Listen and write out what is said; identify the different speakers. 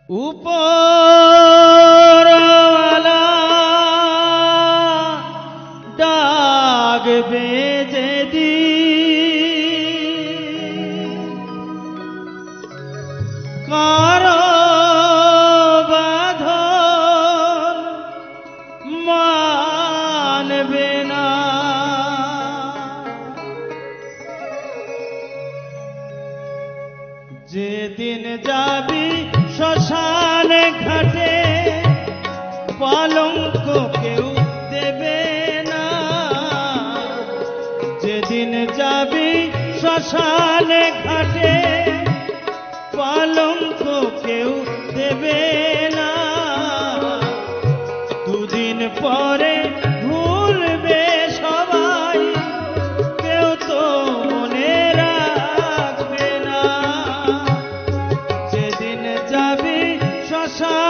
Speaker 1: উপরওয়ালা ডাকবে যেদিন কারো বাঁধন মানবে না, যেদিন যাবি শ্মশান ঘাটে পালঙ্ক কেউ দেবে না, যেদিন যাবি শ্মশান ঘাটে পালঙ্ক কেউ দেবে না, দুদিন পরে ভুলবে সবাই, কেউ তো মনে রাখবে না, যেদিন যাবি শ্মশান